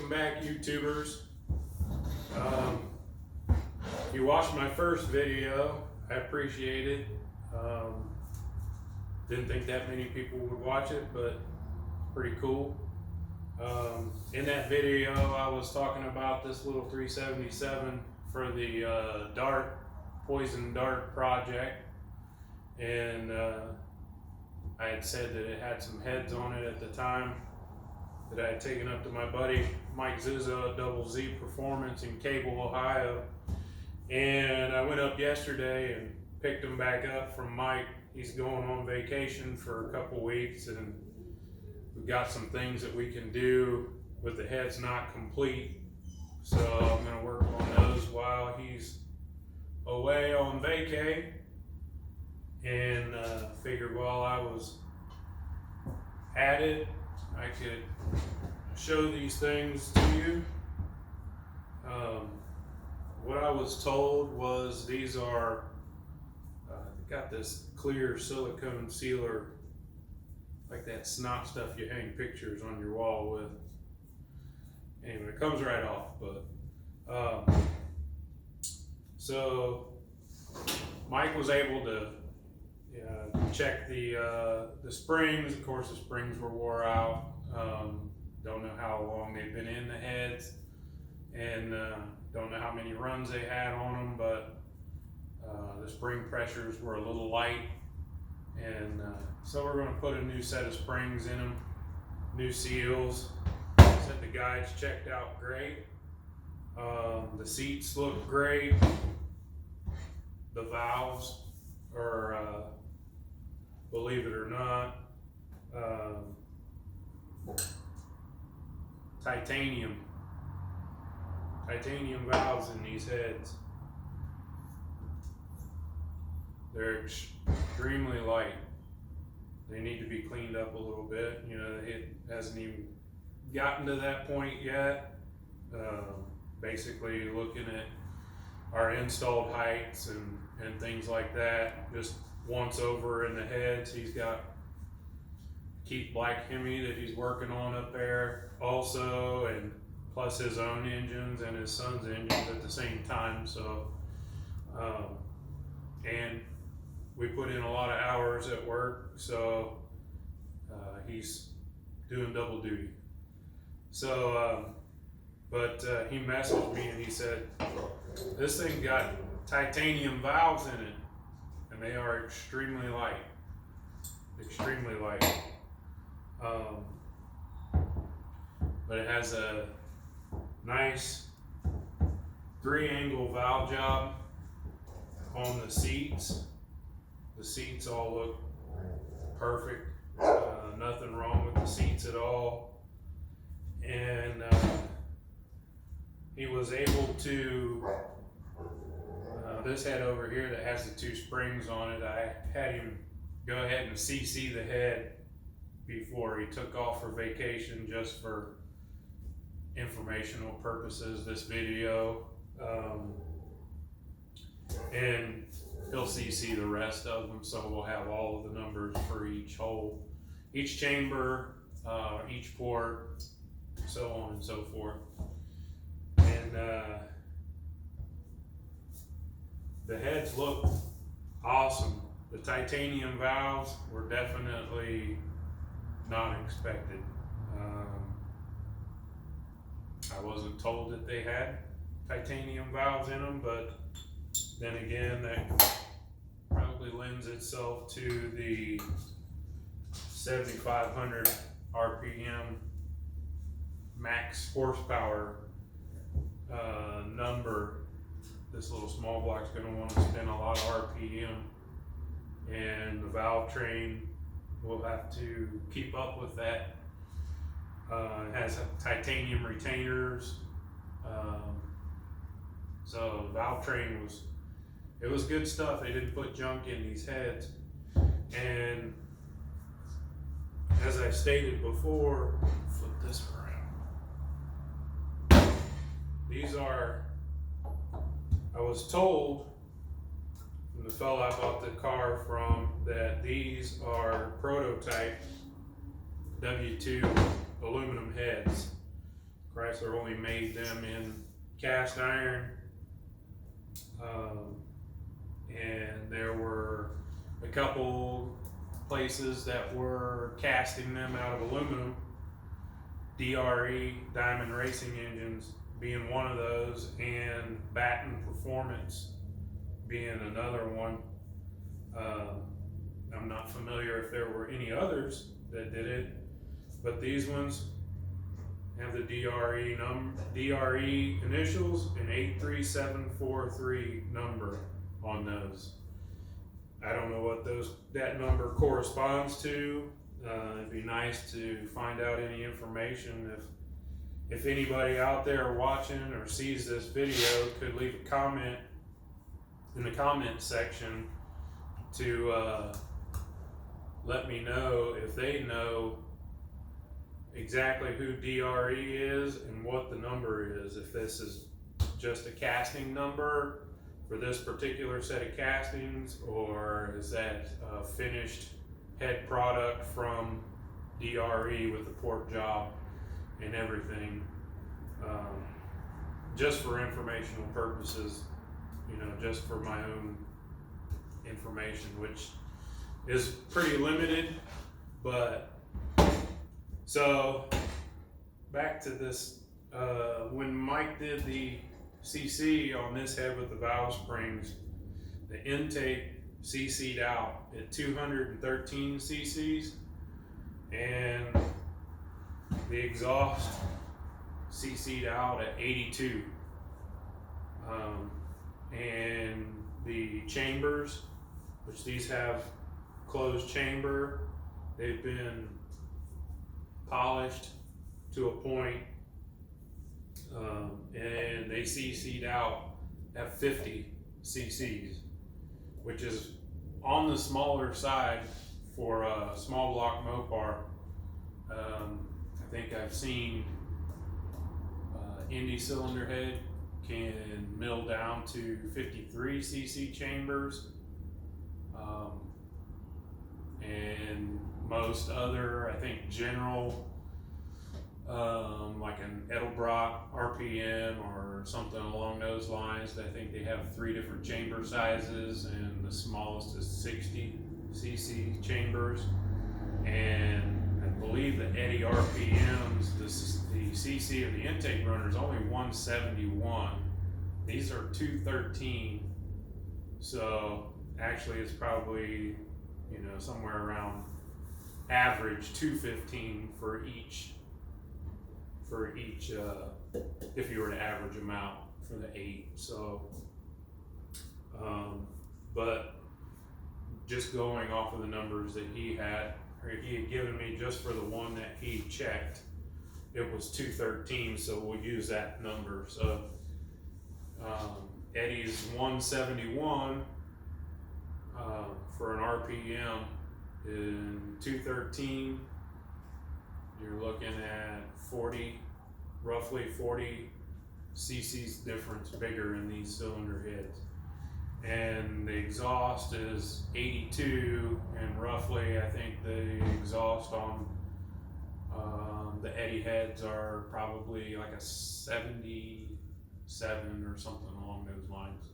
Welcome back, YouTubers. If you watched my first video, I appreciate it. Didn't think that many people would watch it, but pretty cool. In that video, I was talking about this little 377 for the poison dart project, and I had said that it had some heads on it at the time that I had taken up to my buddy Mike Zizzo at Double Z Performance in Cable, Ohio. And I went up yesterday and picked him back up from Mike. He's going on vacation for a couple weeks, and we've got some things that we can do with the heads not complete. So I'm gonna work on those while he's away on vacay. And figured while I was at it, I could show these things to you. What I was told was these are, got this clear silicone sealer, like that snot stuff you hang pictures on your wall with. Anyway, it comes right off, but, so Mike was able to check the springs. Of course, the springs were wore out. Don't know how long they've been in the heads, and don't know how many runs they had on them, but the spring pressures were a little light, and so we're going to put a new set of springs in them, new seals. Said the guides checked out great. The seats look great. The valves are, believe it or not, titanium valves in these heads. They're extremely light. They need to be cleaned up a little bit. You know, it hasn't even gotten to that point yet. Basically looking at our installed heights and things like that. Just once over in the heads, he's got Keith Black Hemi that he's working on up there also, and plus his own engines and his son's engines at the same time. So, and we put in a lot of hours at work, so he's doing double duty. So, but he messaged me and he said, this thing got titanium valves in it, and they are extremely light. Extremely light. But it has a nice 3-angle valve job on the seats. The seats all look perfect. Nothing wrong with the seats at all. And he was able to, this head over here that has the 2 springs on it, I had him go ahead and CC the head before he took off for vacation, just for informational purposes, this video. And he'll CC the rest of them, so we'll have all of the numbers for each hole, each chamber, each port, so on and so forth. And the heads look awesome. The titanium valves were definitely not expected. I wasn't told that they had titanium valves in them, but then again, that probably lends itself to the 7,500 RPM max horsepower number. This little small block's going to want to spin a lot of RPM, and the valve train will have to keep up with that. It has titanium retainers, so the valve train was good stuff. They didn't put junk in these heads, and as I stated before, flip this around. These are, I was told from the fellow I bought the car from that these are prototype W2 aluminum heads. Of Chrysler only made them in cast iron. And there were a couple places that were casting them out of aluminum. DRE, Diamond Racing Engines, being one of those, and Batten Performance being another one. I'm not familiar if there were any others that did it, but these ones have the DRE initials and 83743 number on those. I don't know what that number corresponds to. It'd be nice to find out any information. If anybody out there watching or sees this video could leave a comment in the comment section to let me know if they know exactly who DRE is and what the number is. If this is just a casting number for this particular set of castings, or is that a finished head product from DRE with the port job and everything, just for informational purposes, just for my own information, which is pretty limited. But so back to this, when Mike did the CC on this head with the valve springs, the intake CC'd out at 213 cc's, and the exhaust CC'd out at 82. And the chambers, which these have closed chamber, they've been polished to a point, and they CC'd out at 50 cc's, which is on the smaller side for a small block Mopar. I think I've seen Indy cylinder head can mill down to 53 cc chambers, and most other, I think general, like an Edelbrock RPM or something along those lines, I think they have 3 different chamber sizes, and the smallest is 60 cc chambers. And I believe the Eddy RPMs, the cc of the intake runner is only 171. These are 213. So actually it's probably, somewhere around average 215 for each, if you were to average them out for the 8. So, but just going off of the numbers that he had given me just for the one that he checked, it was 213, so we'll use that number. So Eddy's 171 for an RPM in 213. You're looking at roughly 40 cc's difference bigger in these cylinder heads. And the exhaust is 82, and roughly I think the exhaust on the Eddy heads are probably like a 77 or something along those lines.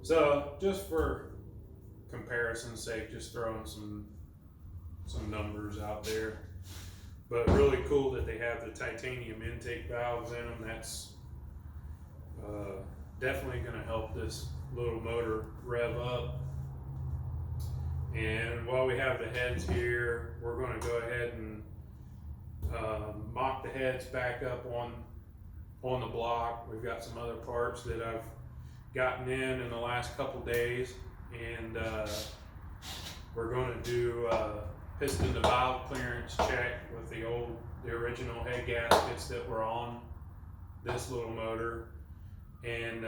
So just for comparison's sake, just throwing some numbers out there. But really cool that they have the titanium intake valves in them. That's definitely going to help this little motor rev up. And while we have the heads here, we're going to go ahead and mock the heads back up on the block. We've got some other parts that I've gotten in the last couple days, and we're going to do piston to valve clearance check with the original head gaskets that were on this little motor, and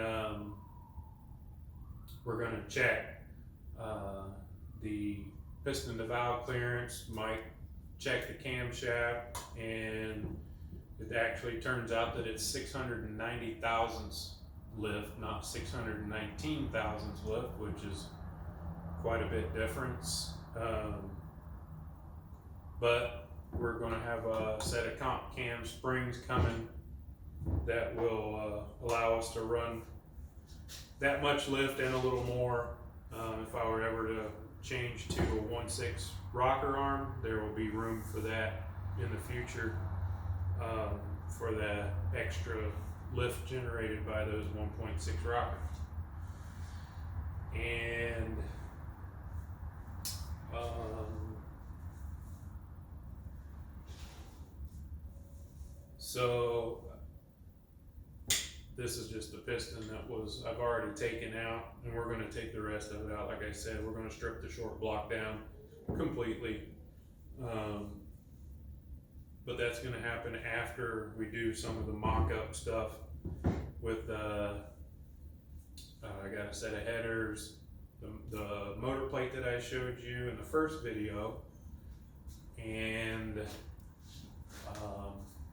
we're going to check the piston to valve clearance. Might check the camshaft, and it actually turns out that it's 690 thousandths lift, not 619 thousandths lift, which is quite a bit difference. But we're going to have a set of comp cam springs coming that will allow us to run that much lift and a little more. If I were ever to change to a 1/6 rocker arm, there will be room for that in the future, for the extra lift generated by those 1.6 rockers. And so this is just the piston that I've already taken out, and we're going to take the rest of it out. Like I said, we're going to strip the short block down completely. But that's going to happen after we do some of the mock-up stuff with I got a set of headers, the motor plate that I showed you in the first video, and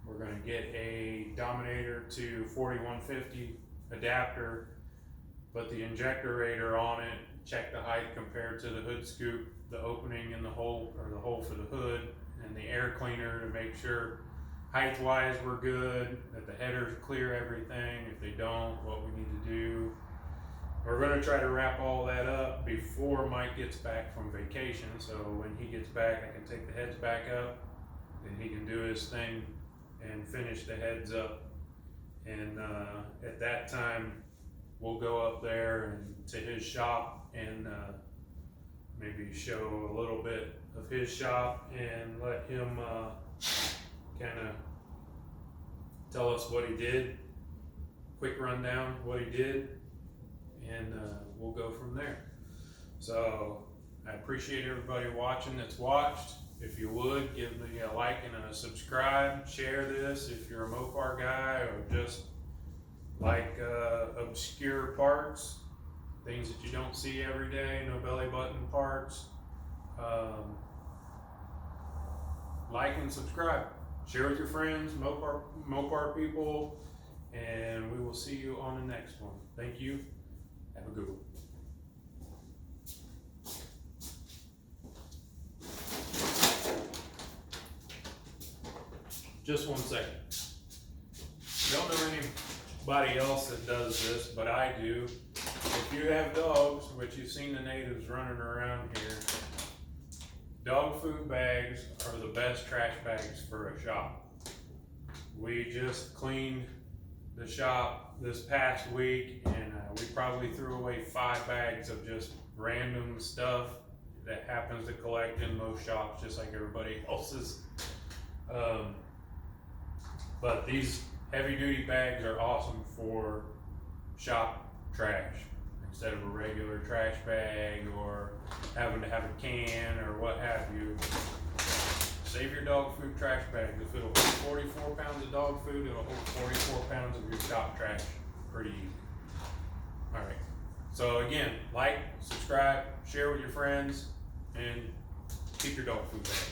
we're going to get a Dominator to 4150 adapter, put the injector rater on it, check the height compared to the hood scoop, the opening in the hole, or the hole for the hood, and the air cleaner to make sure height wise we're good, that the headers clear everything. If they don't, what we need to do. We're going to try to wrap all that up before Mike gets back from vacation, so when he gets back I can take the heads back up and he can do his thing and finish the heads up. And at that time we'll go up there and to his shop and maybe show a little bit of his shop and let him kind of tell us what he did, quick rundown what he did, and we'll go from there. So I appreciate everybody watching that's watched. If you would, give me a like and a subscribe, share this if you're a Mopar guy or just like obscure parts, things that you don't see every day, no belly button parts. Like and subscribe, share with your friends, Mopar people, and we will see you on the next one. Thank you. Have a good one. Just 1 second. Don't know anybody else that does this, but I do. If you have dogs, which you've seen the natives running around here, dog food bags are the best trash bags for a shop. We just cleaned the shop this past week, and we probably threw away 5 bags of just random stuff that happens to collect in most shops, just like everybody else's. But these heavy duty bags are awesome for shop trash instead of a regular trash bag or having to have a can or what have you. Save your dog food trash bags. If it'll hold 44 pounds of dog food, it'll hold 44 pounds of your shop trash pretty easy. All right. So again, like, subscribe, share with your friends, and keep your dog food bags.